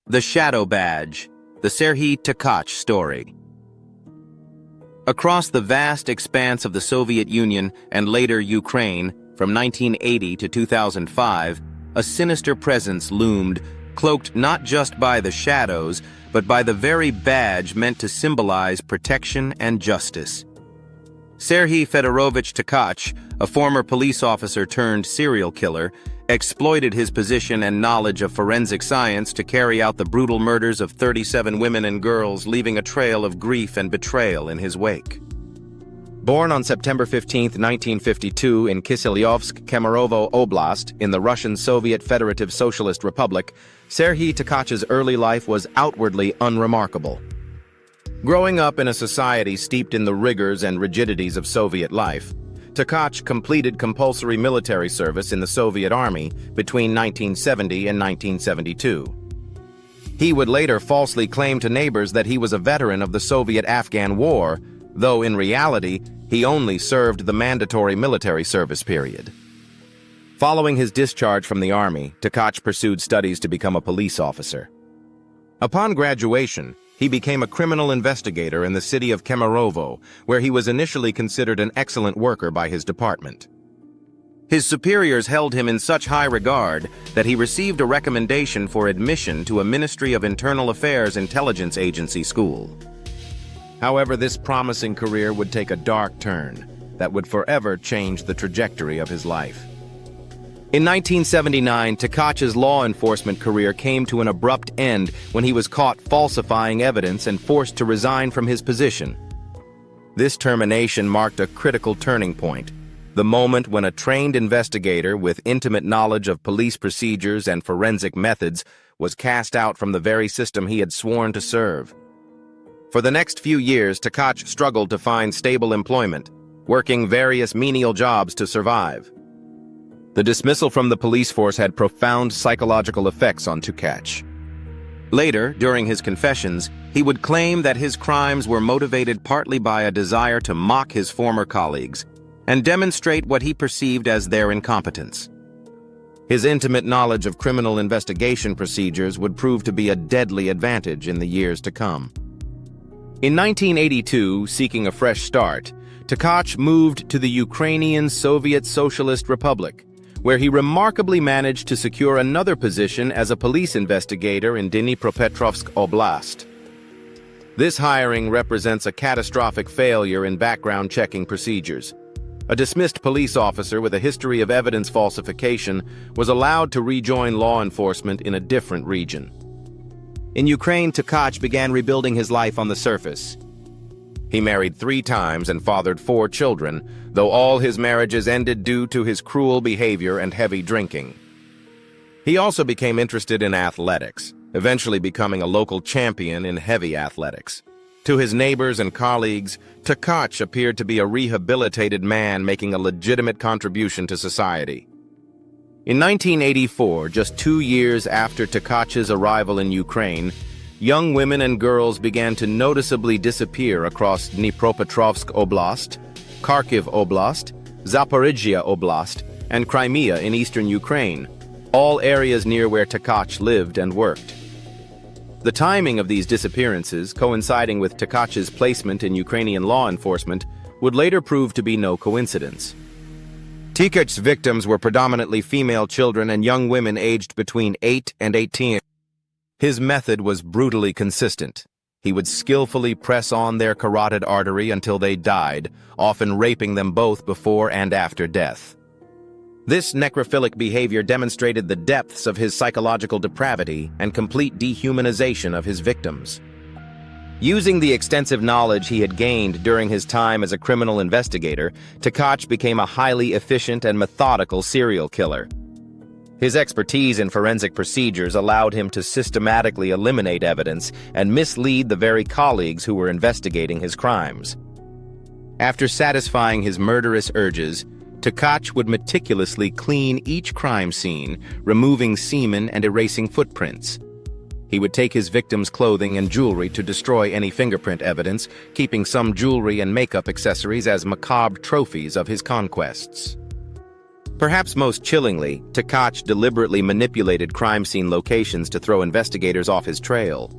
The Shadow Badge, the Serhiy Tkach story. Across the vast expanse of the Soviet Union and later Ukraine, from 1980 to 2005, a sinister presence loomed, cloaked not just by the shadows, but by the very badge meant to symbolize protection and justice. Serhiy Fedorovich Tkach, a former police officer turned serial killer, exploited his position and knowledge of forensic science to carry out the brutal murders of 37 women and girls, leaving a trail of grief and betrayal in his wake. Born on September 15, 1952 in Kiselyovsk, Kemerovo Oblast, in the Russian Soviet Federative Socialist Republic, Serhiy Tkach's early life was outwardly unremarkable. Growing up in a society steeped in the rigors and rigidities of Soviet life, Tkach completed compulsory military service in the Soviet Army between 1970 and 1972. He would later falsely claim to neighbors that he was a veteran of the Soviet-Afghan War, though in reality, he only served the mandatory military service period. Following his discharge from the Army, Tkach pursued studies to become a police officer. Upon graduation, he became a criminal investigator in the city of Kemerovo, where he was initially considered an excellent worker by his department. His superiors held him in such high regard that he received a recommendation for admission to a Ministry of Internal Affairs intelligence agency school. However, this promising career would take a dark turn that would forever change the trajectory of his life. In 1979, Tkach's law enforcement career came to an abrupt end when he was caught falsifying evidence and forced to resign from his position. This termination marked a critical turning point, the moment when a trained investigator with intimate knowledge of police procedures and forensic methods was cast out from the very system he had sworn to serve. For the next few years, Tkach struggled to find stable employment, working various menial jobs to survive. The dismissal from the police force had profound psychological effects on Tkach. Later, during his confessions, he would claim that his crimes were motivated partly by a desire to mock his former colleagues and demonstrate what he perceived as their incompetence. His intimate knowledge of criminal investigation procedures would prove to be a deadly advantage in the years to come. In 1982, seeking a fresh start, Tkach moved to the Ukrainian Soviet Socialist Republic, where he remarkably managed to secure another position as a police investigator in Dnipropetrovsk Oblast. This hiring represents a catastrophic failure in background checking procedures. A dismissed police officer with a history of evidence falsification was allowed to rejoin law enforcement in a different region. In Ukraine, Tkach began rebuilding his life on the surface. He married 3 times and fathered 4 children, though all his marriages ended due to his cruel behavior and heavy drinking. He also became interested in athletics, eventually becoming a local champion in heavy athletics. To his neighbors and colleagues, Tkach appeared to be a rehabilitated man making a legitimate contribution to society. In 1984, just 2 years after Tkach's arrival in Ukraine, young women and girls began to noticeably disappear across Dnipropetrovsk Oblast, Kharkiv Oblast, Zaporizhzhia Oblast, and Crimea in eastern Ukraine, all areas near where Tkach lived and worked. The timing of these disappearances, coinciding with Tkach's placement in Ukrainian law enforcement, would later prove to be no coincidence. Tkach's victims were predominantly female children and young women aged between 8 and 18. His method was brutally consistent. He would skillfully press on their carotid artery until they died, often raping them both before and after death. This necrophilic behavior demonstrated the depths of his psychological depravity and complete dehumanization of his victims. Using the extensive knowledge he had gained during his time as a criminal investigator, Tkach became a highly efficient and methodical serial killer. His expertise in forensic procedures allowed him to systematically eliminate evidence and mislead the very colleagues who were investigating his crimes. After satisfying his murderous urges, Tkach would meticulously clean each crime scene, removing semen and erasing footprints. He would take his victims' clothing and jewelry to destroy any fingerprint evidence, keeping some jewelry and makeup accessories as macabre trophies of his conquests. Perhaps most chillingly, Tkach deliberately manipulated crime scene locations to throw investigators off his trail.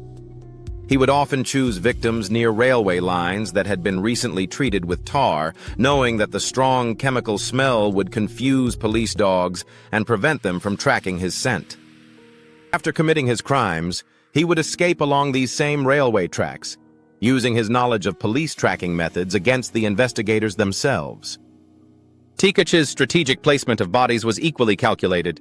He would often choose victims near railway lines that had been recently treated with tar, knowing that the strong chemical smell would confuse police dogs and prevent them from tracking his scent. After committing his crimes, he would escape along these same railway tracks, using his knowledge of police tracking methods against the investigators themselves. Tkach's strategic placement of bodies was equally calculated.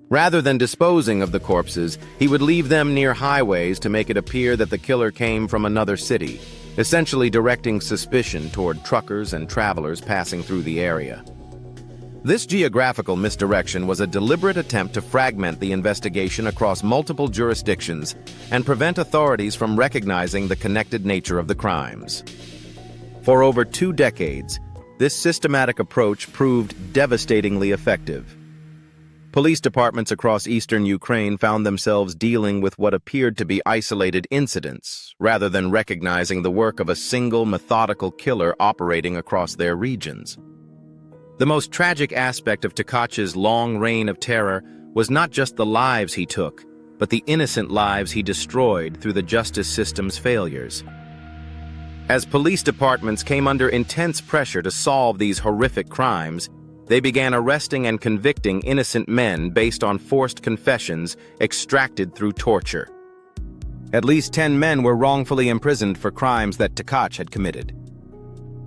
Rather than disposing of the corpses, he would leave them near highways to make it appear that the killer came from another city, essentially directing suspicion toward truckers and travelers passing through the area. This geographical misdirection was a deliberate attempt to fragment the investigation across multiple jurisdictions and prevent authorities from recognizing the connected nature of the crimes. For over 2 decades, this systematic approach proved devastatingly effective. Police departments across eastern Ukraine found themselves dealing with what appeared to be isolated incidents, rather than recognizing the work of a single methodical killer operating across their regions. The most tragic aspect of Tkach's long reign of terror was not just the lives he took, but the innocent lives he destroyed through the justice system's failures. As police departments came under intense pressure to solve these horrific crimes, they began arresting and convicting innocent men based on forced confessions extracted through torture. At least 10 men were wrongfully imprisoned for crimes that Tkach had committed.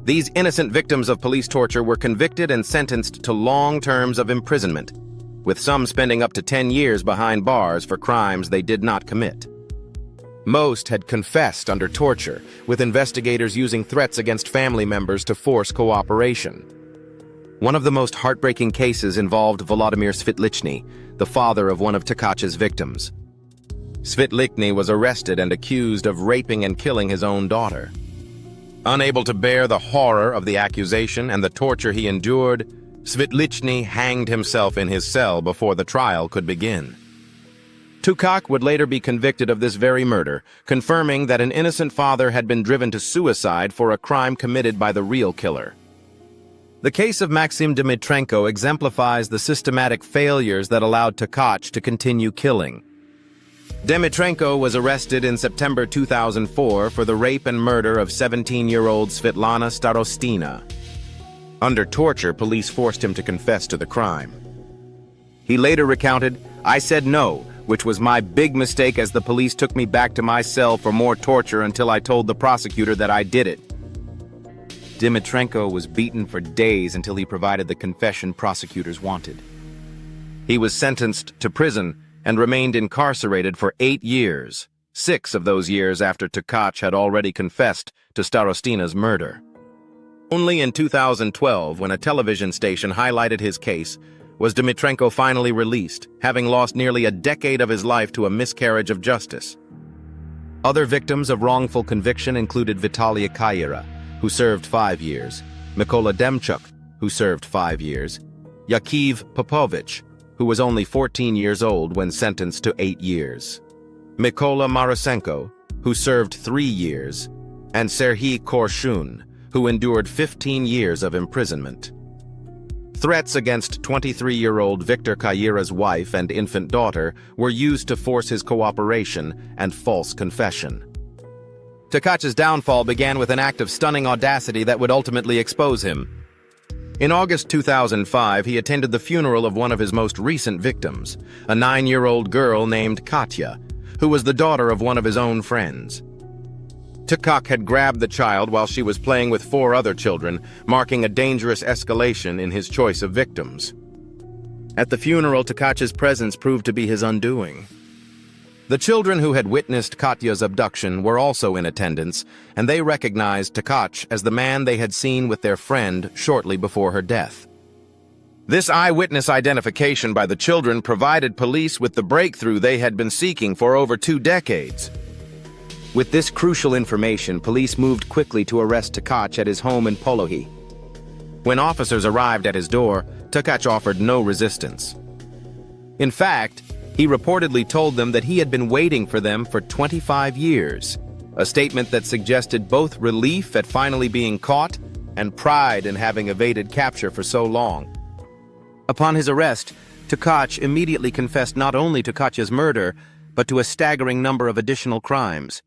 These innocent victims of police torture were convicted and sentenced to long terms of imprisonment, with some spending up to 10 years behind bars for crimes they did not commit. Most had confessed under torture, with investigators using threats against family members to force cooperation. One of the most heartbreaking cases involved Volodymyr Svitlichny, the father of one of Tkach's victims. Svitlichny was arrested and accused of raping and killing his own daughter. Unable to bear the horror of the accusation and the torture he endured, Svitlichny hanged himself in his cell before the trial could begin. Tkach would later be convicted of this very murder, confirming that an innocent father had been driven to suicide for a crime committed by the real killer. The case of Maxim Dmytrenko exemplifies the systematic failures that allowed Tkach to continue killing. Dmytrenko was arrested in September 2004 for the rape and murder of 17-year-old Svetlana Starostina. Under torture, police forced him to confess to the crime. He later recounted, "I said no, which was my big mistake as the police took me back to my cell for more torture until I told the prosecutor that I did it." Dmytrenko was beaten for days until he provided the confession prosecutors wanted. He was sentenced to prison and remained incarcerated for 8 years, 6 of those years after Tkach had already confessed to Starostina's murder. Only in 2012, when a television station highlighted his case, was Dmytrenko finally released, having lost nearly a decade of his life to a miscarriage of justice. Other victims of wrongful conviction included Vitalia Kayira, who served 5 years, Mykola Demchuk, who served 5 years, Yakiv Popovich, who was only 14 years old when sentenced to 8 years, Mykola Marasenko, who served 3 years, and Serhiy Korshun, who endured 15 years of imprisonment. Threats against 23-year-old Viktor Kayira's wife and infant daughter were used to force his cooperation and false confession. Tkach's downfall began with an act of stunning audacity that would ultimately expose him. In August 2005, he attended the funeral of one of his most recent victims, a 9-year-old girl named Katya, who was the daughter of one of his own friends. Tkach had grabbed the child while she was playing with 4 other children, marking a dangerous escalation in his choice of victims. At the funeral, Tkach's presence proved to be his undoing. The children who had witnessed Katya's abduction were also in attendance, and they recognized Tkach as the man they had seen with their friend shortly before her death. This eyewitness identification by the children provided police with the breakthrough they had been seeking for over 2 decades. With this crucial information, police moved quickly to arrest Tkach at his home in Polohi. When officers arrived at his door, Tkach offered no resistance. In fact, he reportedly told them that he had been waiting for them for 25 years, a statement that suggested both relief at finally being caught and pride in having evaded capture for so long. Upon his arrest, Tkach immediately confessed not only to Katya's murder, but to a staggering number of additional crimes.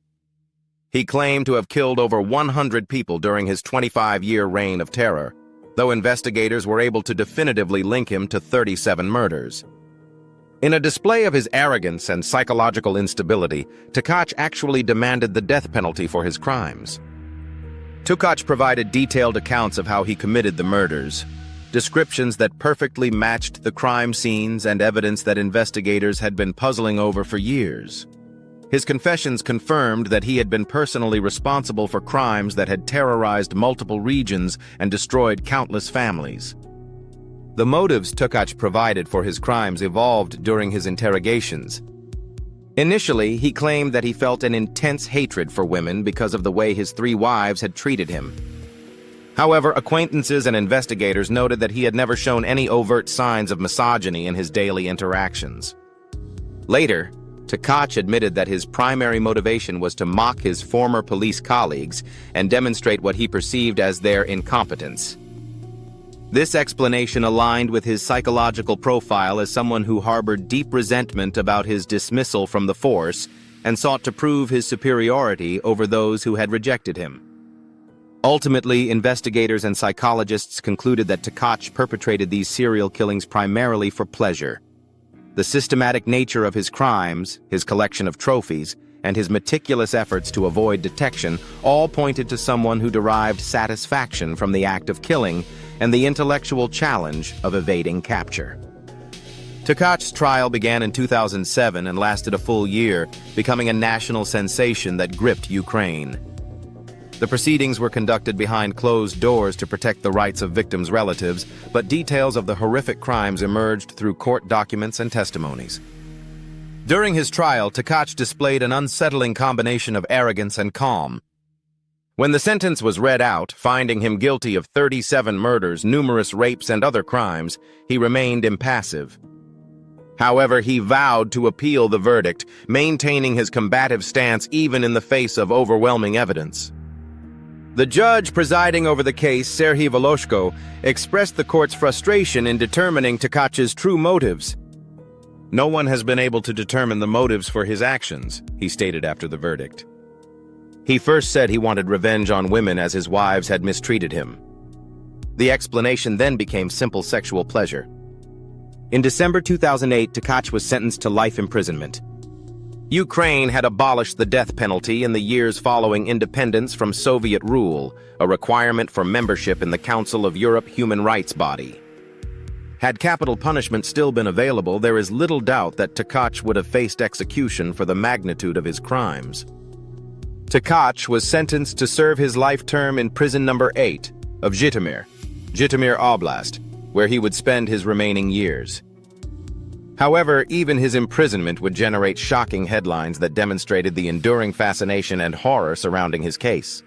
He claimed to have killed over 100 people during his 25-year reign of terror, though investigators were able to definitively link him to 37 murders. In a display of his arrogance and psychological instability, Tkach actually demanded the death penalty for his crimes. Tkach provided detailed accounts of how he committed the murders, descriptions that perfectly matched the crime scenes and evidence that investigators had been puzzling over for years. His confessions confirmed that he had been personally responsible for crimes that had terrorized multiple regions and destroyed countless families. The motives Tkach provided for his crimes evolved during his interrogations. Initially, he claimed that he felt an intense hatred for women because of the way his 3 wives had treated him. However, acquaintances and investigators noted that he had never shown any overt signs of misogyny in his daily interactions. Later, Tkach admitted that his primary motivation was to mock his former police colleagues and demonstrate what he perceived as their incompetence. This explanation aligned with his psychological profile as someone who harbored deep resentment about his dismissal from the force and sought to prove his superiority over those who had rejected him. Ultimately, investigators and psychologists concluded that Tkach perpetrated these serial killings primarily for pleasure. The systematic nature of his crimes, his collection of trophies, and his meticulous efforts to avoid detection all pointed to someone who derived satisfaction from the act of killing and the intellectual challenge of evading capture. Tkach's trial began in 2007 and lasted a full year, becoming a national sensation that gripped Ukraine. The proceedings were conducted behind closed doors to protect the rights of victims' relatives, but details of the horrific crimes emerged through court documents and testimonies. During his trial, Tkach displayed an unsettling combination of arrogance and calm. When the sentence was read out, finding him guilty of 37 murders, numerous rapes, and other crimes, he remained impassive. However, he vowed to appeal the verdict, maintaining his combative stance even in the face of overwhelming evidence. The judge presiding over the case, Serhiy Voloshyko, expressed the court's frustration in determining Tkach's true motives. "No one has been able to determine the motives for his actions," he stated after the verdict. He first said he wanted revenge on women as his wives had mistreated him. The explanation then became simple sexual pleasure. In December 2008, Tkach was sentenced to life imprisonment. Ukraine had abolished the death penalty in the years following independence from Soviet rule, a requirement for membership in the Council of Europe human rights body. Had capital punishment still been available, there is little doubt that Tkach would have faced execution for the magnitude of his crimes. Tkach was sentenced to serve his life term in prison number 8 of Zhytomyr Oblast, where he would spend his remaining years. However, even his imprisonment would generate shocking headlines that demonstrated the enduring fascination and horror surrounding his case.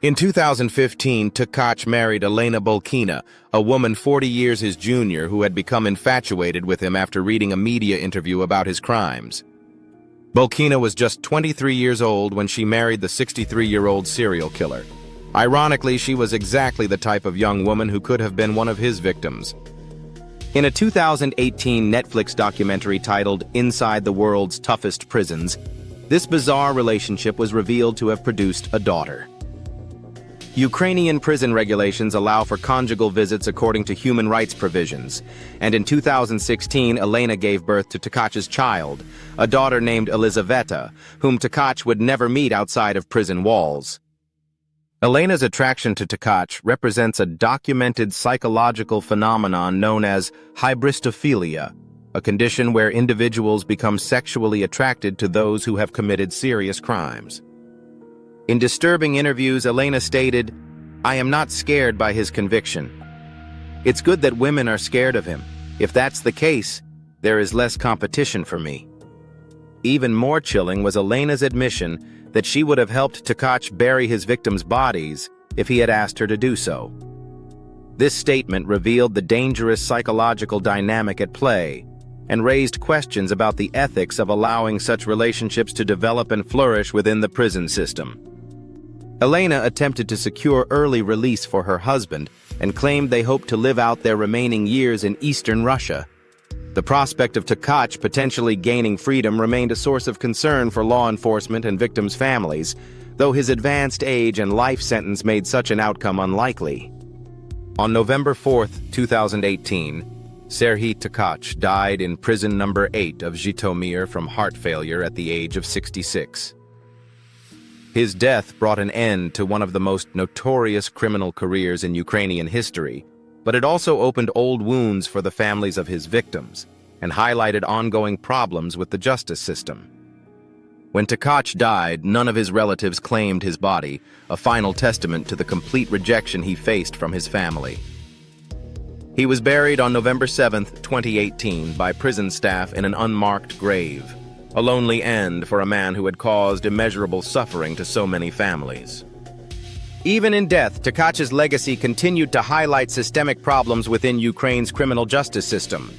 In 2015, Tkach married Elena Bolkina, a woman 40 years his junior who had become infatuated with him after reading a media interview about his crimes. Bolkina was just 23 years old when she married the 63-year-old serial killer. Ironically, she was exactly the type of young woman who could have been one of his victims. In a 2018 Netflix documentary titled Inside the World's Toughest Prisons, this bizarre relationship was revealed to have produced a daughter. Ukrainian prison regulations allow for conjugal visits according to human rights provisions, and in 2016, Elena gave birth to Tkach's child, a daughter named Elizaveta, whom Tkach would never meet outside of prison walls. Elena's attraction to Tkach represents a documented psychological phenomenon known as hybristophilia, a condition where individuals become sexually attracted to those who have committed serious crimes. In disturbing interviews, Elena stated, "I am not scared by his conviction. It's good that women are scared of him. If that's the case, there is less competition for me." Even more chilling was Elena's admission that she would have helped Tkach bury his victims' bodies if he had asked her to do so. This statement revealed the dangerous psychological dynamic at play and raised questions about the ethics of allowing such relationships to develop and flourish within the prison system. Elena attempted to secure early release for her husband, and claimed they hoped to live out their remaining years in eastern Russia. The prospect of Tkach potentially gaining freedom remained a source of concern for law enforcement and victims' families, though his advanced age and life sentence made such an outcome unlikely. On November 4, 2018, Serhiy Tkach died in prison number 8 of Zhytomyr from heart failure at the age of 66. His death brought an end to one of the most notorious criminal careers in Ukrainian history, but it also opened old wounds for the families of his victims and highlighted ongoing problems with the justice system. When Tkach died, none of his relatives claimed his body, a final testament to the complete rejection he faced from his family. He was buried on November 7, 2018, by prison staff in an unmarked grave, a lonely end for a man who had caused immeasurable suffering to so many families. Even in death, Tkach's legacy continued to highlight systemic problems within Ukraine's criminal justice system.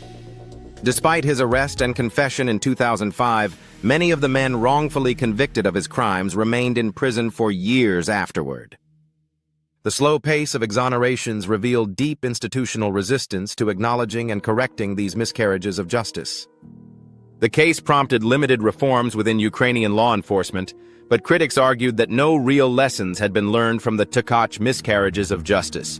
Despite his arrest and confession in 2005, many of the men wrongfully convicted of his crimes remained in prison for years afterward. The slow pace of exonerations revealed deep institutional resistance to acknowledging and correcting these miscarriages of justice. The case prompted limited reforms within Ukrainian law enforcement, but critics argued that no real lessons had been learned from the Tkach miscarriages of justice.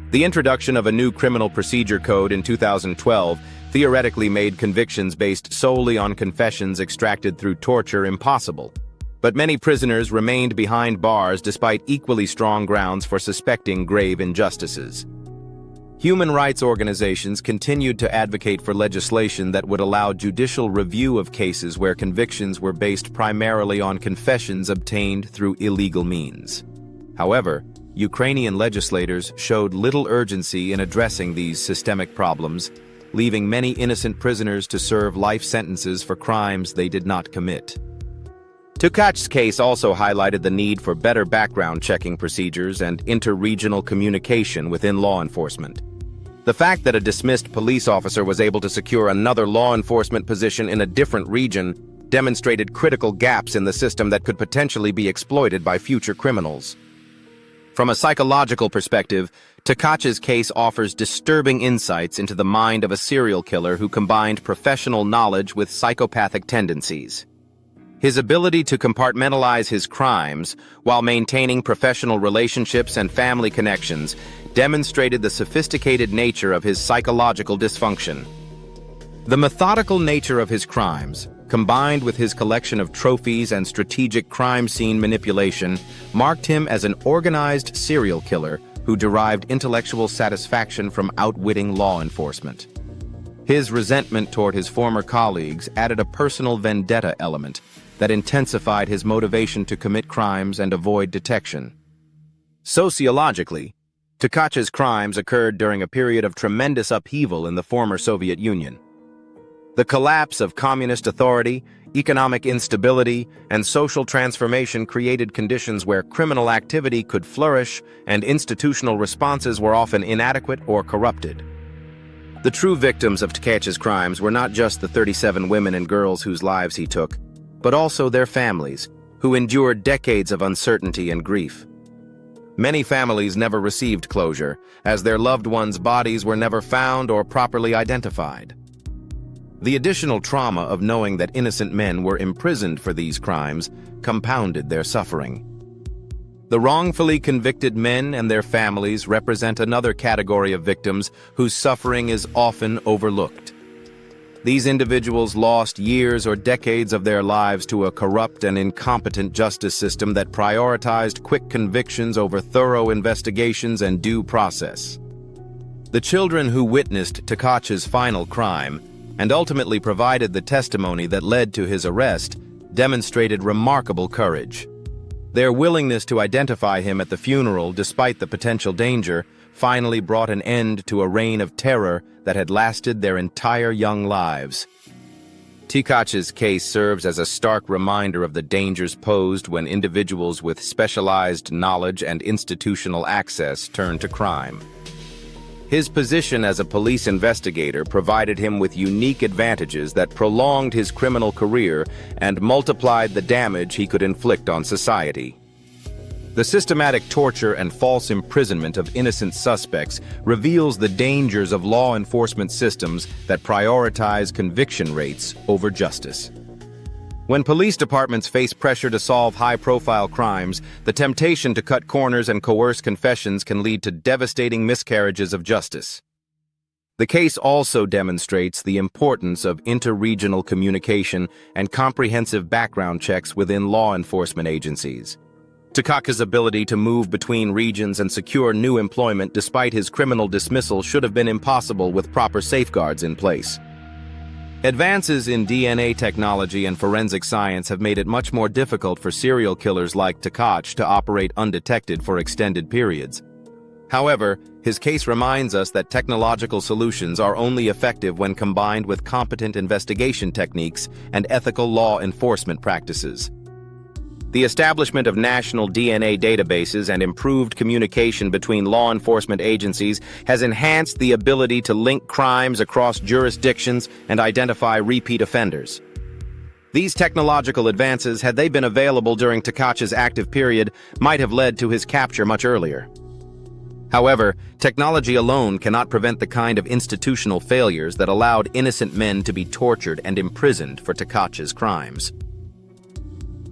The introduction of a new criminal procedure code in 2012 theoretically made convictions based solely on confessions extracted through torture impossible, but many prisoners remained behind bars despite equally strong grounds for suspecting grave injustices. Human rights organizations continued to advocate for legislation that would allow judicial review of cases where convictions were based primarily on confessions obtained through illegal means. However, Ukrainian legislators showed little urgency in addressing these systemic problems, leaving many innocent prisoners to serve life sentences for crimes they did not commit. Tkach's case also highlighted the need for better background checking procedures and inter-regional communication within law enforcement. The fact that a dismissed police officer was able to secure another law enforcement position in a different region demonstrated critical gaps in the system that could potentially be exploited by future criminals. From a psychological perspective, Tkach's case offers disturbing insights into the mind of a serial killer who combined professional knowledge with psychopathic tendencies. His ability to compartmentalize his crimes while maintaining professional relationships and family connections demonstrated the sophisticated nature of his psychological dysfunction. The methodical nature of his crimes, combined with his collection of trophies and strategic crime scene manipulation, marked him as an organized serial killer who derived intellectual satisfaction from outwitting law enforcement. His resentment toward his former colleagues added a personal vendetta element that intensified his motivation to commit crimes and avoid detection. Sociologically, Tkach's crimes occurred during a period of tremendous upheaval in the former Soviet Union. The collapse of communist authority, economic instability, and social transformation created conditions where criminal activity could flourish and institutional responses were often inadequate or corrupted. The true victims of Tkach's crimes were not just the 37 women and girls whose lives he took, but also their families, who endured decades of uncertainty and grief. Many families never received closure, as their loved ones' bodies were never found or properly identified. The additional trauma of knowing that innocent men were imprisoned for these crimes compounded their suffering. The wrongfully convicted men and their families represent another category of victims whose suffering is often overlooked. These individuals lost years or decades of their lives to a corrupt and incompetent justice system that prioritized quick convictions over thorough investigations and due process. The children who witnessed Tkach's final crime and ultimately provided the testimony that led to his arrest demonstrated remarkable courage. Their willingness to identify him at the funeral despite the potential danger finally brought an end to a reign of terror that had lasted their entire young lives. Tkach's case serves as a stark reminder of the dangers posed when individuals with specialized knowledge and institutional access turn to crime. His position as a police investigator provided him with unique advantages that prolonged his criminal career and multiplied the damage he could inflict on society. The systematic torture and false imprisonment of innocent suspects reveals the dangers of law enforcement systems that prioritize conviction rates over justice. When police departments face pressure to solve high-profile crimes, the temptation to cut corners and coerce confessions can lead to devastating miscarriages of justice. The case also demonstrates the importance of interregional communication and comprehensive background checks within law enforcement agencies. Takacz's ability to move between regions and secure new employment despite his criminal dismissal should have been impossible with proper safeguards in place. Advances in DNA technology and forensic science have made it much more difficult for serial killers like Takacz to operate undetected for extended periods. However, his case reminds us that technological solutions are only effective when combined with competent investigation techniques and ethical law enforcement practices. The establishment of national DNA databases and improved communication between law enforcement agencies has enhanced the ability to link crimes across jurisdictions and identify repeat offenders. These technological advances, had they been available during Takacz's active period, might have led to his capture much earlier. However, technology alone cannot prevent the kind of institutional failures that allowed innocent men to be tortured and imprisoned for Takacz's crimes.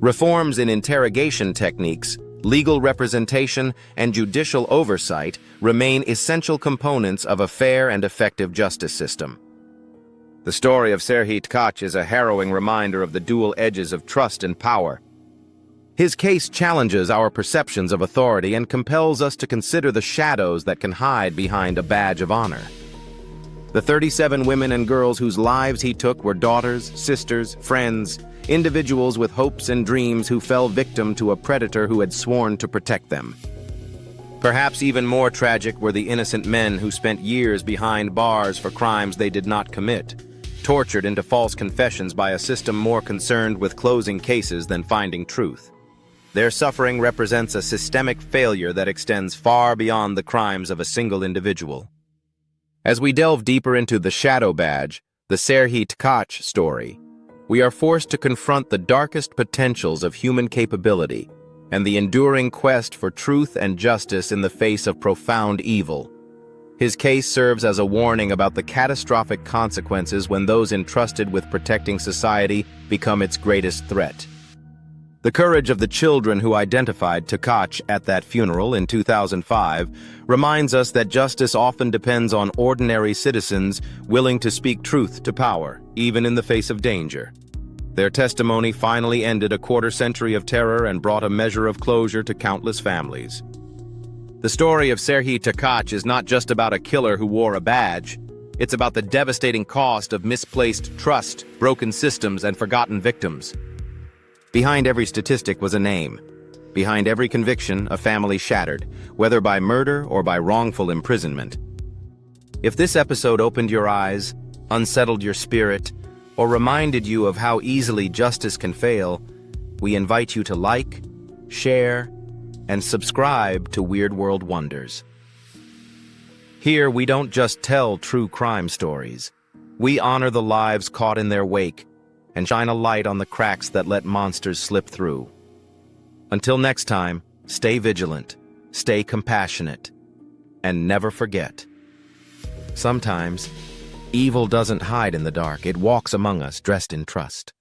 Reforms in interrogation techniques, legal representation, and judicial oversight remain essential components of a fair and effective justice system. The story of Serhiy Tkach is a harrowing reminder of the dual edges of trust and power. His case challenges our perceptions of authority and compels us to consider the shadows that can hide behind a badge of honor. The 37 women and girls whose lives he took were daughters, sisters, friends, individuals with hopes and dreams who fell victim to a predator who had sworn to protect them. Perhaps even more tragic were the innocent men who spent years behind bars for crimes they did not commit, tortured into false confessions by a system more concerned with closing cases than finding truth. Their suffering represents a systemic failure that extends far beyond the crimes of a single individual. As we delve deeper into the Shadow Badge, the Serhiy Tkach story, we are forced to confront the darkest potentials of human capability and the enduring quest for truth and justice in the face of profound evil. His case serves as a warning about the catastrophic consequences when those entrusted with protecting society become its greatest threat. The courage of the children who identified Takacz at that funeral in 2005 reminds us that justice often depends on ordinary citizens willing to speak truth to power, even in the face of danger. Their testimony finally ended a quarter-century of terror and brought a measure of closure to countless families. The story of Serhiy Tkach is not just about a killer who wore a badge. It's about the devastating cost of misplaced trust, broken systems, and forgotten victims. Behind every statistic was a name. Behind every conviction, a family shattered, whether by murder or by wrongful imprisonment. If this episode opened your eyes, unsettled your spirit, or reminded you of how easily justice can fail, we invite you to like, share, and subscribe to Weird World Wonders. Here, we don't just tell true crime stories. We honor the lives caught in their wake and shine a light on the cracks that let monsters slip through. Until next time, stay vigilant, stay compassionate, and never forget. Sometimes, evil doesn't hide in the dark, it walks among us dressed in trust.